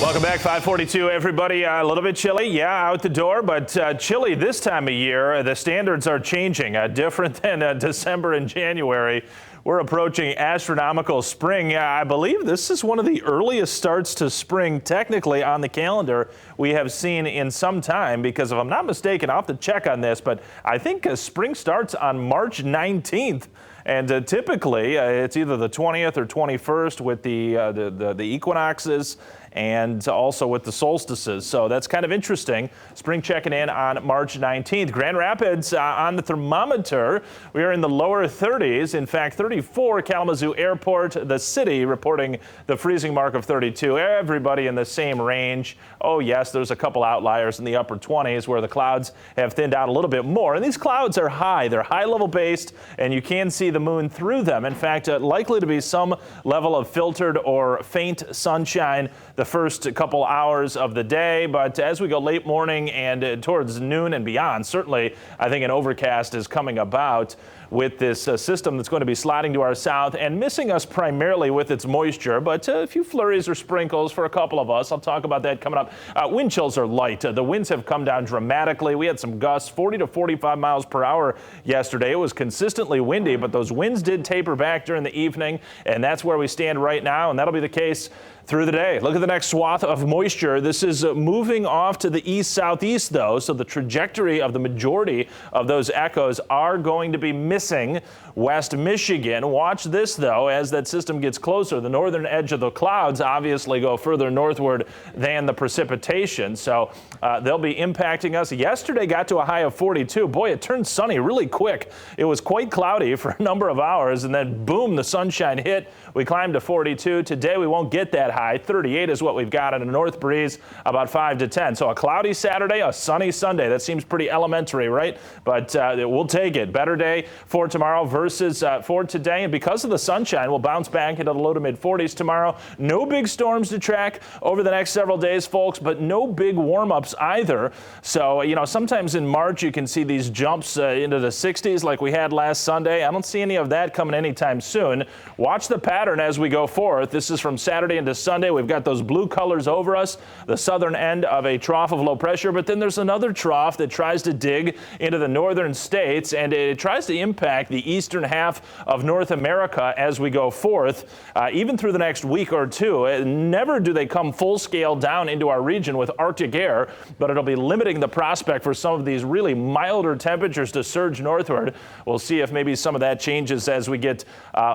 Welcome back, 542, everybody. A little bit chilly, yeah, out the door, but chilly this time of year. The standards are changing, different than December and January. We're approaching astronomical spring. I believe this is one of the earliest starts to spring technically on the calendar we have seen in some time, because if I'm not mistaken, I'll have to check on this, but I think spring starts on March 19th. And typically, it's either the 20th or 21st with the equinoxes and also with the solstices. So that's kind of interesting. Spring checking in on March 19th. Grand Rapids on the thermometer. We are in the lower 30s. In fact, 34 Kalamazoo Airport, the city reporting the freezing mark of 32. Everybody in the same range. Oh, yes, there's a couple outliers in the upper 20s where the clouds have thinned out a little bit more. And these clouds are high. They're high level based, and you can see the moon through them. In fact, likely to be some level of filtered or faint sunshine the first couple hours of the day, but as we go late morning and towards noon and beyond, certainly I think an overcast is coming about with this system that's going to be sliding to our south and missing us primarily with its moisture, but a few flurries or sprinkles for a couple of us. I'll talk about that coming up. Wind chills are light. The winds have come down dramatically. We had some gusts 40 to 45 miles per hour yesterday. It was consistently windy, but those winds did taper back during the evening, and that's where we stand right now, and that'll be the case through the day. Look at the next swath of moisture. This is moving off to the east-southeast, though, so the trajectory of the majority of those echoes are going to be missing West Michigan. Watch this, though, as that system gets closer. The northern edge of the clouds obviously go further northward than the precipitation, so they'll be impacting us. Yesterday got to a high of 42. Boy, it turned sunny really quick. It was quite cloudy for a number of hours, and then boom, the sunshine hit. We climbed to 42. Today we won't get that high. 38 is what we've got, and a north breeze about 5 to 10. So a cloudy Saturday, a sunny Sunday. That seems pretty elementary, right? But we'll take it. Better day for tomorrow versus for today. And because of the sunshine, we'll bounce back into the low to mid 40s tomorrow. No big storms to track over the next several days, folks, but no big warm-ups either. So, you know, sometimes in March you can see these jumps into the 60s like we had last Sunday. I don't see any of that coming anytime soon. Watch the pattern as we go forth. This is from Saturday into Sunday. We've got those blue colors over us, the southern end of a trough of low pressure, but then there's another trough that tries to dig into the northern states, and it tries to impact the eastern half of North America as we go forth, even through the next week or two. Never do they come full scale down into our region with Arctic air, but it'll be limiting the prospect for some of these really milder temperatures to surge northward. We'll see if maybe some of that changes as we get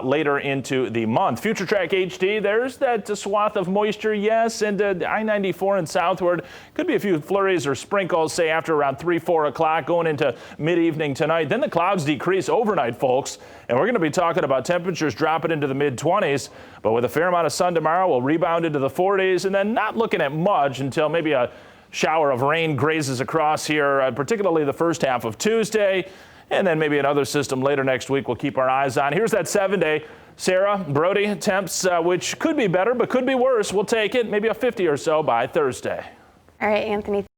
later into the month. Future Track HD, there's that swath of moisture, yes, and I-94 and southward. Could be a few flurries or sprinkles, say after around 3, 4 o'clock, going into mid-evening tonight. Then the clouds decrease overnight, folks, and we're going to be talking about temperatures dropping into the mid-20s, but with a fair amount of sun tomorrow, we'll rebound into the 40s, and then not looking at much until maybe a shower of rain grazes across here, particularly the first half of Tuesday, and then maybe another system later next week we'll keep our eyes on. Here's that 7-day. Sarah, Brody, temps, which could be better, but could be worse. We'll take it. Maybe a 50 or so by Thursday. All right, Anthony.